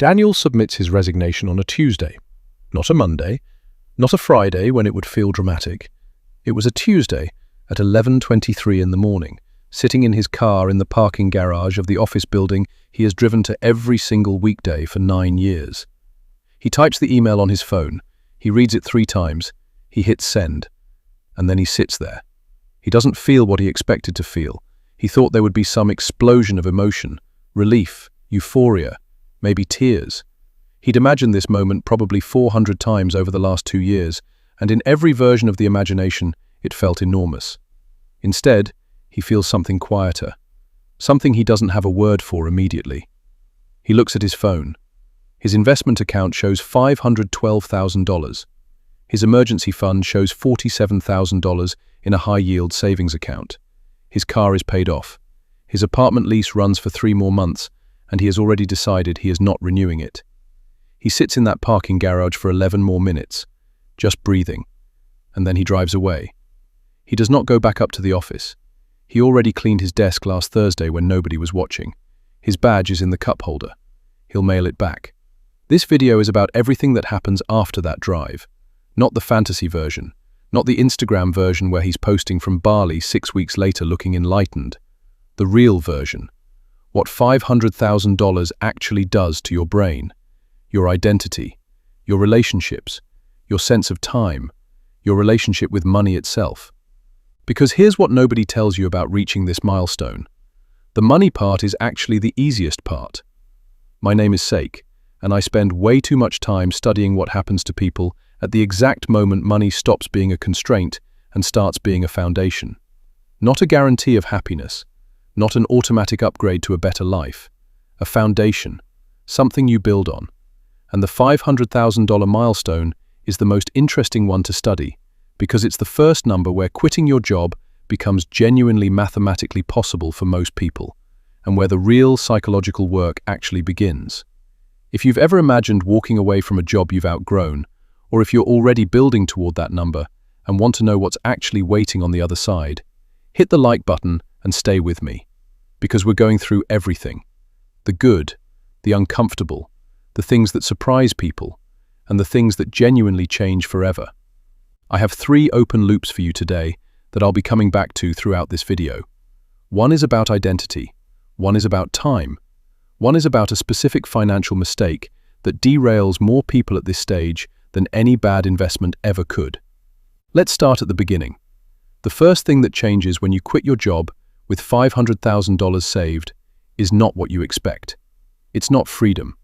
Daniel submits his resignation on a Tuesday, not a Monday, not a Friday when it would feel dramatic. It was a Tuesday at 11:23 in the morning, sitting in his car in the parking garage of the office building he has driven to every single weekday for 9 years. He types the email on his phone, he reads it 3 times, he hits send, and then he sits there. He doesn't feel what he expected to feel. He thought there would be some explosion of emotion, relief, euphoria, maybe tears. He'd imagined this moment probably 400 times over the last 2 years, and in every version of the imagination, it felt enormous. Instead, he feels something quieter, something he doesn't have a word for immediately. He looks at his phone. His investment account shows $512,000. His emergency fund shows $47,000 in a high-yield savings account. His car is paid off. His apartment lease runs for 3 more months, and he has already decided he is not renewing it. He sits in that parking garage for 11 more minutes, just breathing, and then he drives away. He does not go back up to the office. He already cleaned his desk last Thursday when nobody was watching. His badge is in the cup holder. He'll mail it back. This video is about everything that happens after that drive, not the fantasy version, not the Instagram version where he's posting from Bali 6 weeks later looking enlightened. The real version. What $500,000 actually does to your brain, your identity, your relationships, your sense of time, your relationship with money itself. Because here's what nobody tells you about reaching this milestone. The money part is actually the easiest part. My name is Sake, and I spend way too much time studying what happens to people at the exact moment money stops being a constraint and starts being a foundation. Not a guarantee of happiness, not an automatic upgrade to a better life, a foundation, something you build on. And the $500,000 milestone is the most interesting one to study, because it's the first number where quitting your job becomes genuinely mathematically possible for most people, and where the real psychological work actually begins. If you've ever imagined walking away from a job you've outgrown, or if you're already building toward that number and want to know what's actually waiting on the other side, hit the like button and stay with me, because we're going through everything. The good, the uncomfortable, the things that surprise people, and the things that genuinely change forever. I have 3 open loops for you today that I'll be coming back to throughout this video. One is about identity, one is about time, one is about a specific financial mistake that derails more people at this stage than any bad investment ever could. Let's start at the beginning. The first thing that changes when you quit your job with $500,000 saved is not what you expect. It's not freedom,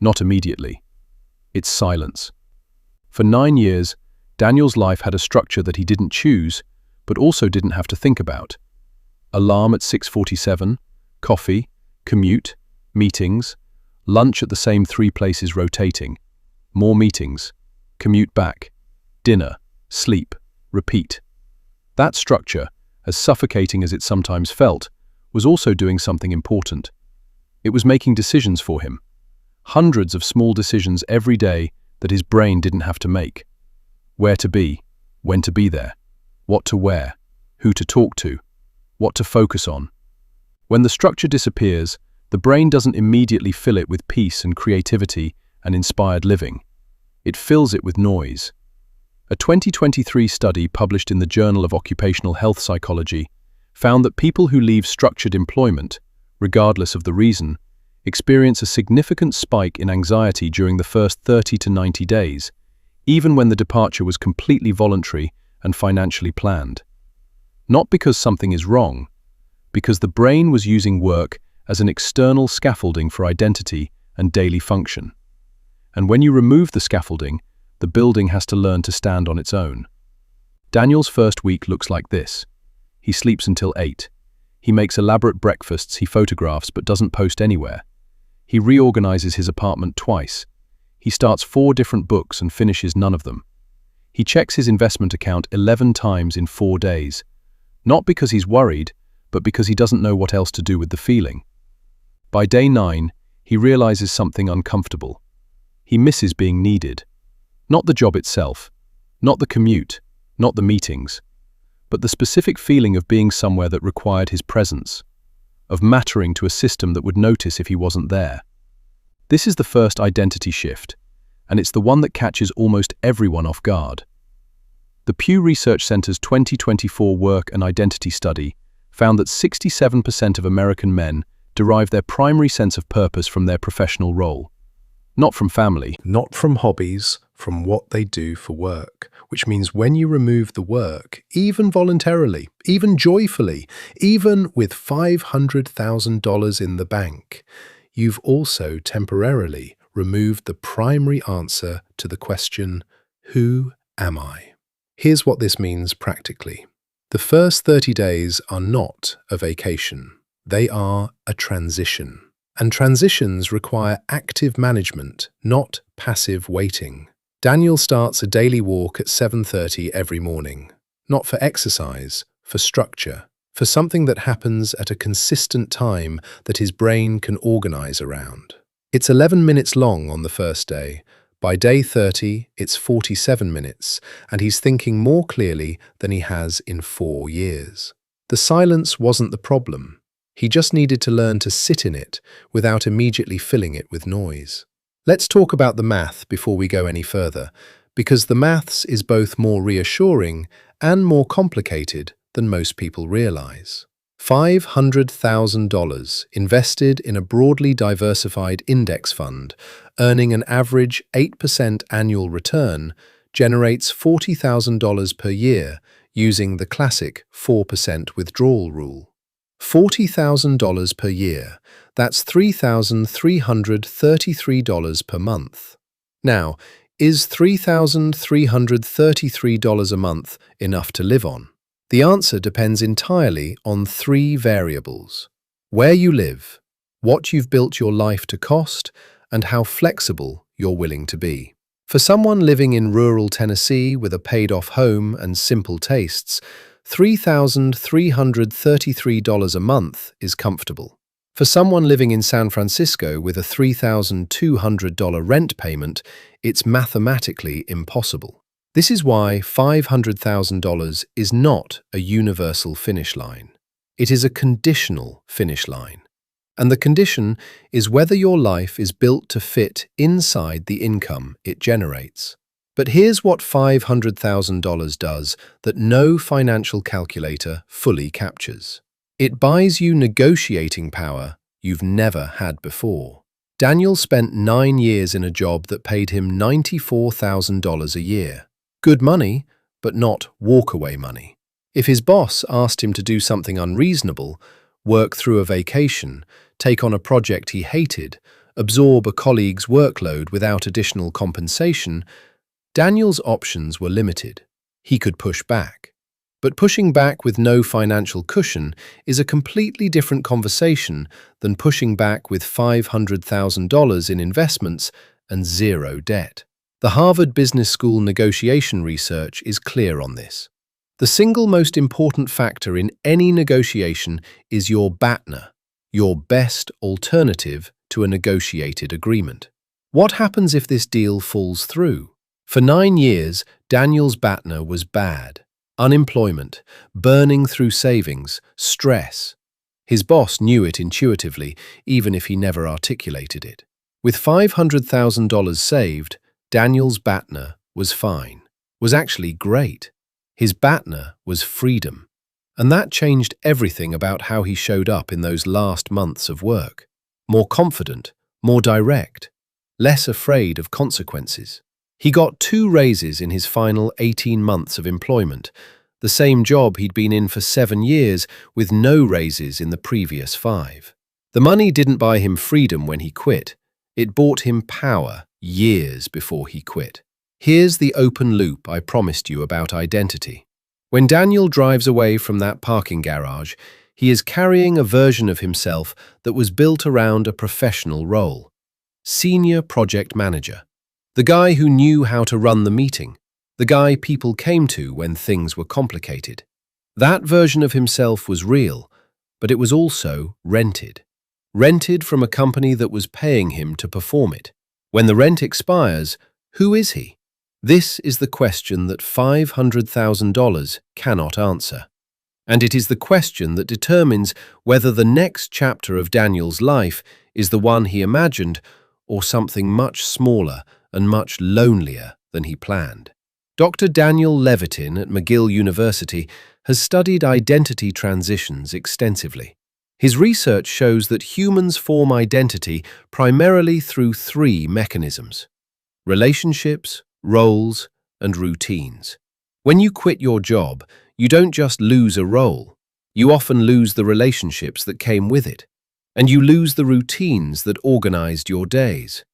not immediately. It's silence. For 9 years, Daniel's life had a structure that he didn't choose, but also didn't have to think about. Alarm at 6:47, coffee, commute, meetings, lunch at the same 3 places rotating, more meetings, commute back, dinner, sleep, repeat. That structure, as suffocating as it sometimes felt, was also doing something important. It was making decisions for him. Hundreds of small decisions every day that his brain didn't have to make. Where to be, when to be there, what to wear, who to talk to, what to focus on. When the structure disappears, the brain doesn't immediately fill it with peace and creativity and inspired living. It fills it with noise. A 2023 study published in the Journal of Occupational Health Psychology found that people who leave structured employment, regardless of the reason, experience a significant spike in anxiety during the first 30 to 90 days, even when the departure was completely voluntary and financially planned. Not because something is wrong, because the brain was using work as an external scaffolding for identity and daily function. And when you remove the scaffolding, the building has to learn to stand on its own. Daniel's first week looks like this. He sleeps until 8. He makes elaborate breakfasts he photographs but doesn't post anywhere. He reorganizes his apartment twice. He starts 4 different books and finishes none of them. He checks his investment account 11 times in 4 days, not because he's worried, but because he doesn't know what else to do with the feeling. By day 9, he realizes something uncomfortable. He misses being needed. Not the job itself, not the commute, not the meetings, but the specific feeling of being somewhere that required his presence, of mattering to a system that would notice if he wasn't there. This is the first identity shift, and it's the one that catches almost everyone off guard. The Pew Research Center's 2024 Work and Identity Study found that 67% of American men derive their primary sense of purpose from their professional role, not from family. Not from hobbies, from what they do for work, which means when you remove the work, even voluntarily, even joyfully, even with $500,000 in the bank, you've also temporarily removed the primary answer to the question, who am I? Here's what this means practically. The first 30 days are not a vacation. They are a transition. And transitions require active management, not passive waiting. Daniel starts a daily walk at 7:30 every morning, not for exercise, for structure, for something that happens at a consistent time that his brain can organize around. It's 11 minutes long on the first day. By day 30, it's 47 minutes, and he's thinking more clearly than he has in 4 years. The silence wasn't the problem. He just needed to learn to sit in it without immediately filling it with noise. Let's talk about the math before we go any further, because the maths is both more reassuring and more complicated than most people realize. $500,000 invested in a broadly diversified index fund, earning an average 8% annual return, generates $40,000 per year using the classic 4% withdrawal rule. $40,000 per year, that's $3,333 per month. Now, is $3,333 a month enough to live on? The answer depends entirely on 3 variables: where you live, what you've built your life to cost, and how flexible you're willing to be. For someone living in rural Tennessee with a paid-off home and simple tastes, $3,333 a month is comfortable. For someone living in San Francisco with a $3,200 rent payment, it's mathematically impossible. This is why $500,000 is not a universal finish line. It is a conditional finish line. And the condition is whether your life is built to fit inside the income it generates. But here's what $500,000 does that no financial calculator fully captures. It buys you negotiating power you've never had before. Daniel spent 9 years in a job that paid him $94,000 a year. Good money, but not walkaway money. If his boss asked him to do something unreasonable, work through a vacation, take on a project he hated, absorb a colleague's workload without additional compensation, Daniel's options were limited. He could push back. But pushing back with no financial cushion is a completely different conversation than pushing back with $500,000 in investments and zero debt. The Harvard Business School negotiation research is clear on this. The single most important factor in any negotiation is your BATNA, your best alternative to a negotiated agreement. What happens if this deal falls through? For 9 years, Daniel's BATNA was bad. Unemployment, burning through savings, stress. His boss knew it intuitively, even if he never articulated it. With $500,000 saved, Daniel's BATNA was fine, was actually great. His BATNA was freedom. And that changed everything about how he showed up in those last months of work. More confident, more direct, less afraid of consequences. He got 2 raises in his final 18 months of employment, the same job he'd been in for 7 years with no raises in the previous 5. The money didn't buy him freedom when he quit. It bought him power years before he quit. Here's the open loop I promised you about identity. When Daniel drives away from that parking garage, he is carrying a version of himself that was built around a professional role. Senior project manager. The guy who knew how to run the meeting. The guy people came to when things were complicated. That version of himself was real, but it was also rented. Rented from a company that was paying him to perform it. When the rent expires, who is he? This is the question that $500,000 cannot answer. And it is the question that determines whether the next chapter of Daniel's life is the one he imagined or something much smaller and much lonelier than he planned. Dr. Daniel Levitin at McGill University has studied identity transitions extensively. His research shows that humans form identity primarily through three mechanisms: relationships, roles, and routines. When you quit your job, you don't just lose a role. You often lose the relationships that came with it, and you lose the routines that organized your days.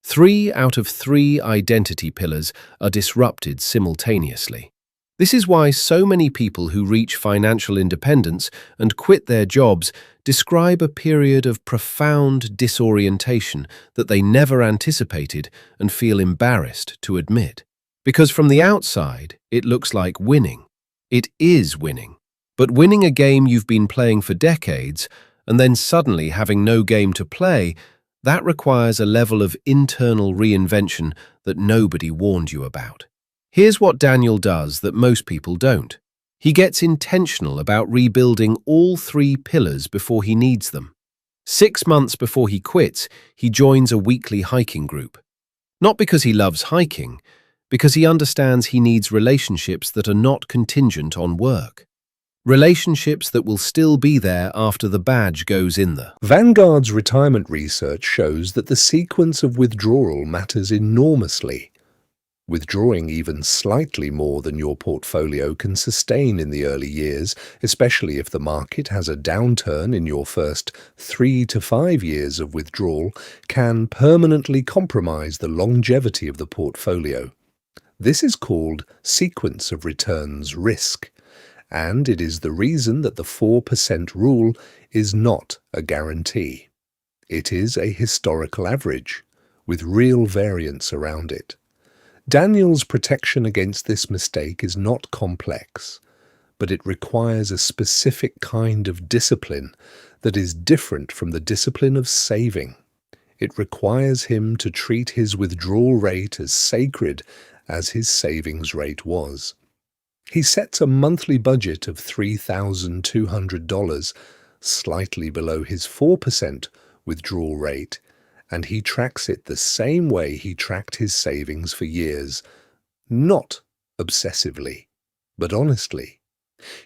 3 out of 3 identity pillars are disrupted simultaneously. This is why so many people who reach financial independence and quit their jobs describe a period of profound disorientation that they never anticipated and feel embarrassed to admit. Because from the outside, it looks like winning. It is winning. But winning a game you've been playing for decades and then suddenly having no game to play, that requires a level of internal reinvention that nobody warned you about. Here's what Daniel does that most people don't. He gets intentional about rebuilding all 3 pillars before he needs them. 6 months before he quits, he joins a weekly hiking group. Not because he loves hiking, because he understands he needs relationships that are not contingent on work. Relationships that will still be there after the badge goes in the. Vanguard's retirement research shows that the sequence of withdrawal matters enormously. Withdrawing even slightly more than your portfolio can sustain in the early years, especially if the market has a downturn in your first 3 to 5 years of withdrawal, can permanently compromise the longevity of the portfolio. This is called sequence of returns risk. And it is the reason that the 4% rule is not a guarantee. It is a historical average, with real variance around it. Daniel's protection against this mistake is not complex, but it requires a specific kind of discipline that is different from the discipline of saving. It requires him to treat his withdrawal rate as sacred as his savings rate was. He sets a monthly budget of $3,200, slightly below his 4% withdrawal rate, and he tracks it the same way he tracked his savings for years, not obsessively, but honestly.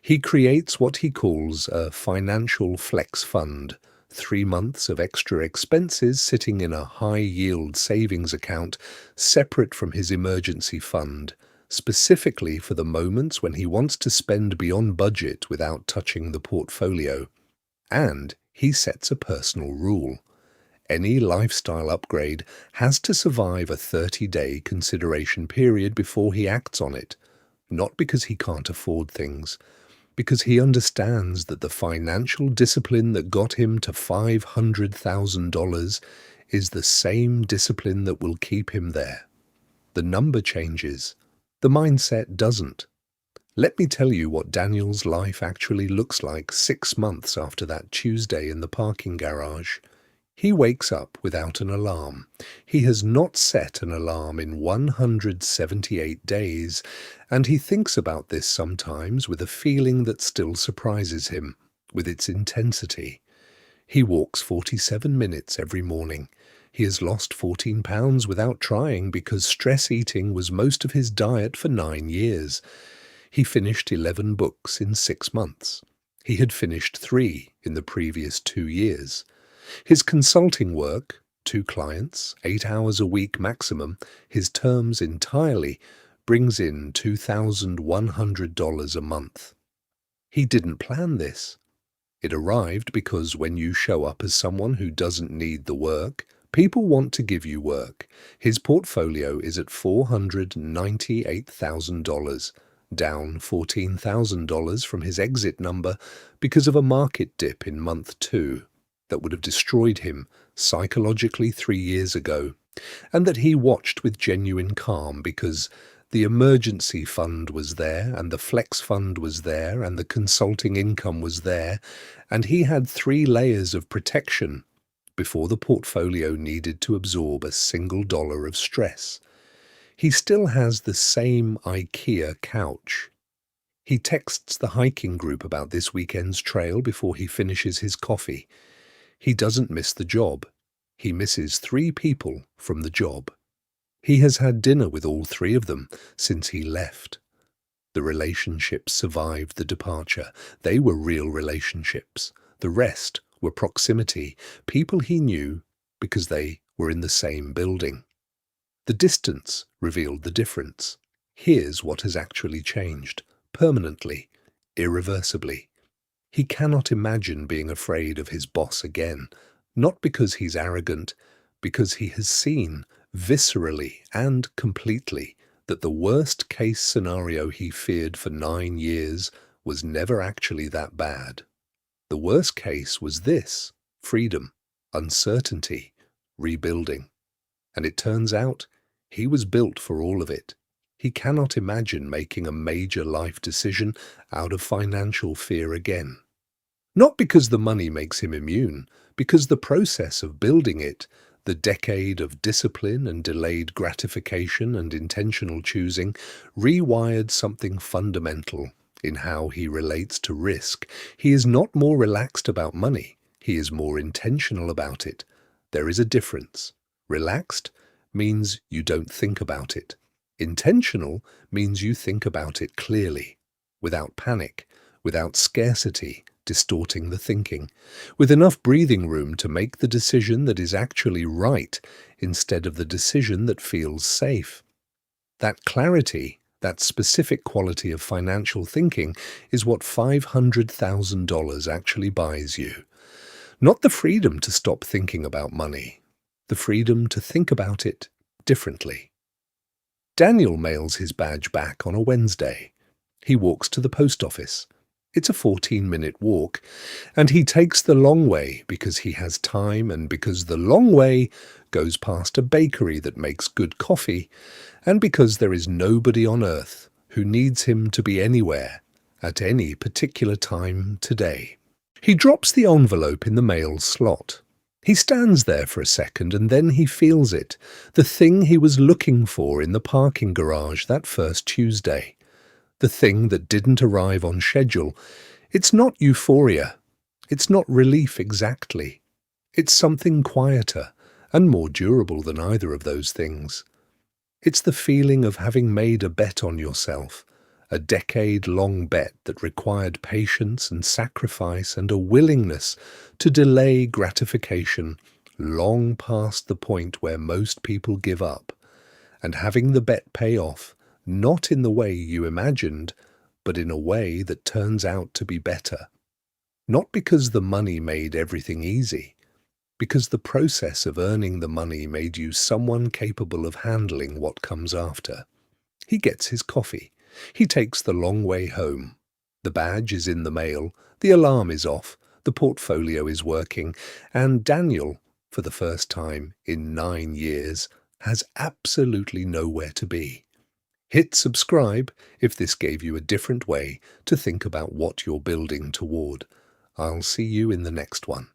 He creates what he calls a financial flex fund, 3 months of extra expenses sitting in a high-yield savings account separate from his emergency fund, specifically for the moments when he wants to spend beyond budget without touching the portfolio. And he sets a personal rule. Any lifestyle upgrade has to survive a 30-day consideration period before he acts on it, not because he can't afford things, because he understands that the financial discipline that got him to $500,000 is the same discipline that will keep him there. The number changes. The mindset doesn't. Let me tell you what Daniel's life actually looks like 6 months after that Tuesday in the parking garage. He wakes up without an alarm. He has not set an alarm in 178 days, and he thinks about this sometimes with a feeling that still surprises him, with its intensity. He walks 47 minutes every morning. He has lost 14 pounds without trying because stress eating was most of his diet for 9 years. He finished 11 books in 6 months. He had finished 3 in the previous 2 years. His consulting work, 2 clients, 8 hours a week maximum, his terms entirely, brings in $2,100 a month. He didn't plan this. It arrived because when you show up as someone who doesn't need the work, people want to give you work. His portfolio is at $498,000, down $14,000 from his exit number because of a market dip in month 2 that would have destroyed him psychologically 3 years ago, and that he watched with genuine calm because the emergency fund was there, and the flex fund was there, and the consulting income was there, and he had 3 layers of protection before the portfolio needed to absorb a single dollar of stress. He still has the same IKEA couch. He texts the hiking group about this weekend's trail before he finishes his coffee. He doesn't miss the job. He misses 3 people from the job. He has had dinner with all 3 of them since he left. The relationships survived the departure. They were real relationships. The rest were proximity, people he knew because they were in the same building. The distance revealed the difference. Here's what has actually changed, permanently, irreversibly. He cannot imagine being afraid of his boss again, not because he's arrogant, because he has seen, viscerally and completely, that the worst-case scenario he feared for 9 years was never actually that bad. The worst case was this: freedom, uncertainty, rebuilding. And it turns out he was built for all of it. He cannot imagine making a major life decision out of financial fear again. Not because the money makes him immune, because the process of building it, the decade of discipline and delayed gratification and intentional choosing, rewired something fundamental in how he relates to risk. He is not more relaxed about money. He is more intentional about it. There is a difference. Relaxed means you don't think about it. Intentional means you think about it clearly, without panic, without scarcity distorting the thinking, with enough breathing room to make the decision that is actually right instead of the decision that feels safe. That clarity, that specific quality of financial thinking, is what $500,000 actually buys you. Not the freedom to stop thinking about money, the freedom to think about it differently. Daniel mails his badge back on a Wednesday. He walks to the post office. It's a 14-minute walk, and he takes the long way because he has time and because the long way goes past a bakery that makes good coffee, and because there is nobody on earth who needs him to be anywhere at any particular time today. He drops the envelope in the mail slot. He stands there for a second and then he feels it, the thing he was looking for in the parking garage that first Tuesday. The thing that didn't arrive on schedule. It's not euphoria. It's not relief exactly. It's something quieter and more durable than either of those things. It's the feeling of having made a bet on yourself, a decade-long bet that required patience and sacrifice and a willingness to delay gratification long past the point where most people give up, and having the bet pay off, not in the way you imagined, but in a way that turns out to be better. Not because the money made everything easy, because the process of earning the money made you someone capable of handling what comes after. He gets his coffee. He takes the long way home. The badge is in the mail, the alarm is off, the portfolio is working, and Daniel, for the first time in 9 years, has absolutely nowhere to be. Hit subscribe if this gave you a different way to think about what you're building toward. I'll see you in the next one.